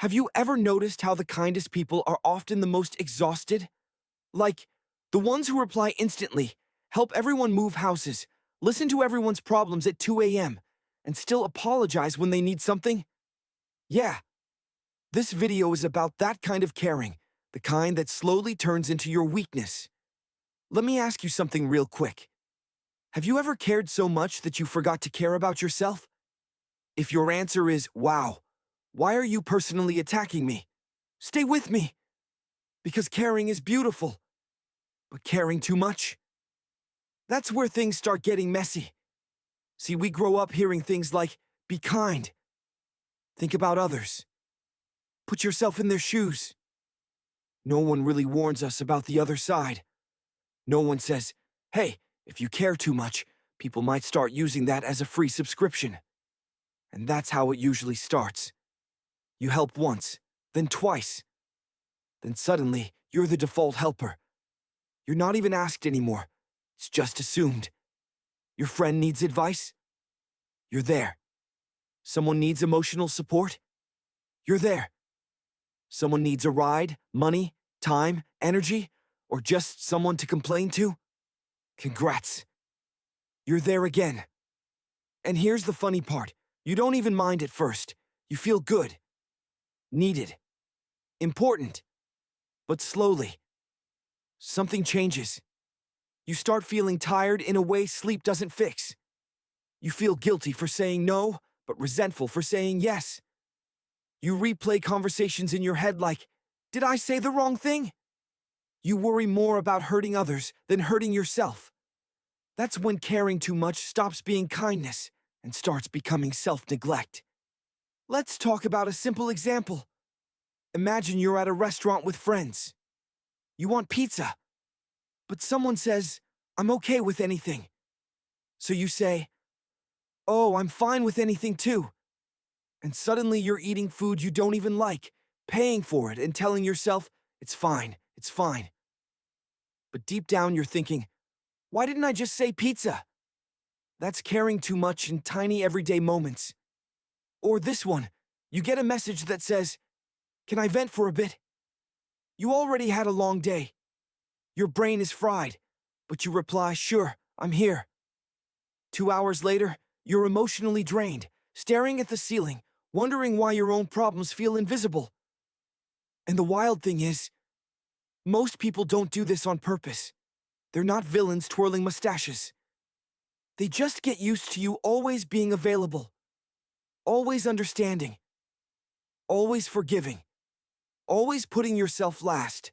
Have you ever noticed how the kindest people are often the most exhausted? Like, the ones who reply instantly, help everyone move houses, listen to everyone's problems at 2 a.m., and still apologize when they need something? Yeah, this video is about that kind of caring, the kind that slowly turns into your weakness. Let me ask you something real quick. Have you ever cared so much that you forgot to care about yourself? If your answer is, wow, why are you personally attacking me? Stay with me, because caring is beautiful. But caring too much? That's where things start getting messy. See, we grow up hearing things like, be kind, think about others, put yourself in their shoes. No one really warns us about the other side. No one says, hey, if you care too much, people might start using that as a free subscription. And that's how it usually starts. You help once, then twice. Then suddenly, you're the default helper. You're not even asked anymore. It's just assumed. Your friend needs advice? You're there. Someone needs emotional support? You're there. Someone needs a ride, money, time, energy, or just someone to complain to? Congrats. You're there again. And here's the funny part. You don't even mind at first. You feel good. Needed. Important. But slowly, something changes. You start feeling tired in a way sleep doesn't fix. You feel guilty for saying no, but resentful for saying yes. You replay conversations in your head like, did I say the wrong thing? You worry more about hurting others than hurting yourself. That's when caring too much stops being kindness and starts becoming self-neglect. Let's talk about a simple example. Imagine you're at a restaurant with friends. You want pizza, but someone says, I'm okay with anything. So you say, oh, I'm fine with anything too. And suddenly you're eating food you don't even like, paying for it and telling yourself, it's fine, it's fine. But deep down you're thinking, why didn't I just say pizza? That's caring too much in tiny everyday moments. Or this one, you get a message that says, can I vent for a bit? You already had a long day. Your brain is fried, but you reply, sure, I'm here. 2 hours later, you're emotionally drained, staring at the ceiling, wondering why your own problems feel invisible. And the wild thing is, most people don't do this on purpose. They're not villains twirling mustaches. They just get used to you always being available, always understanding, always forgiving, always putting yourself last.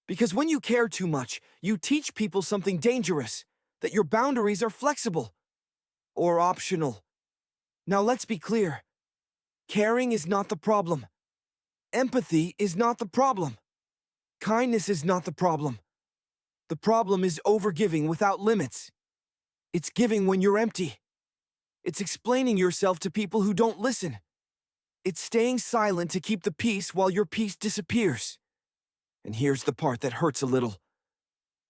Because when you care too much, you teach people something dangerous, that your boundaries are flexible or optional. Now let's be clear. Caring is not the problem. Empathy is not the problem. Kindness is not the problem. The problem is overgiving without limits. It's giving when you're empty. It's explaining yourself to people who don't listen. It's staying silent to keep the peace while your peace disappears. And here's the part that hurts a little.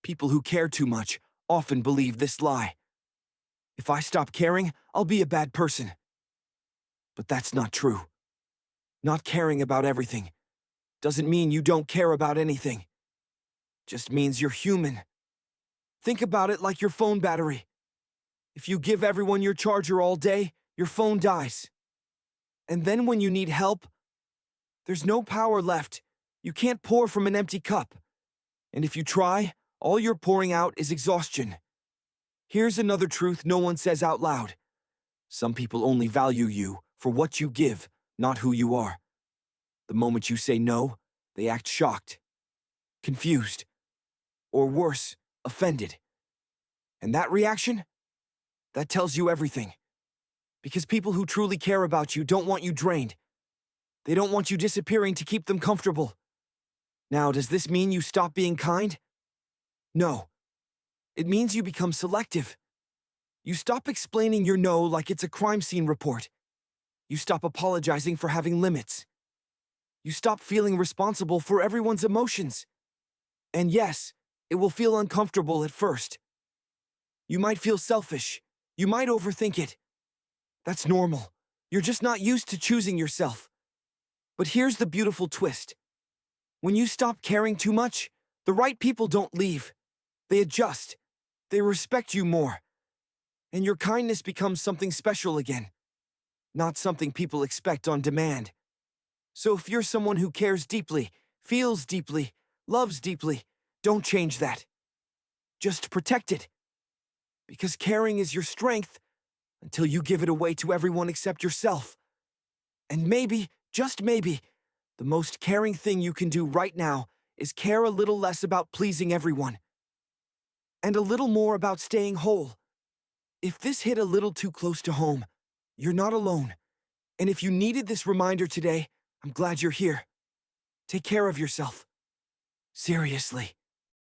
People who care too much often believe this lie. If I stop caring, I'll be a bad person. But that's not true. Not caring about everything doesn't mean you don't care about anything. Just means you're human. Think about it like your phone battery. If you give everyone your charger all day, your phone dies. And then when you need help, there's no power left. You can't pour from an empty cup. And if you try, all you're pouring out is exhaustion. Here's another truth no one says out loud. Some people only value you for what you give, not who you are. The moment you say no, they act shocked, confused, or worse, offended. And that reaction? That tells you everything. Because people who truly care about you don't want you drained. They don't want you disappearing to keep them comfortable. Now, does this mean you stop being kind? No. It means you become selective. You stop explaining your no like it's a crime scene report. You stop apologizing for having limits. You stop feeling responsible for everyone's emotions. And yes, it will feel uncomfortable at first. You might feel selfish. You might overthink it. That's normal. You're just not used to choosing yourself. But here's the beautiful twist. When you stop caring too much, the right people don't leave. They adjust. They respect you more. And your kindness becomes something special again, not something people expect on demand. So if you're someone who cares deeply, feels deeply, loves deeply, don't change that. Just protect it. Because caring is your strength until you give it away to everyone except yourself. And maybe, just maybe, the most caring thing you can do right now is care a little less about pleasing everyone and a little more about staying whole. If this hit a little too close to home, you're not alone. And if you needed this reminder today, I'm glad you're here. Take care of yourself. Seriously.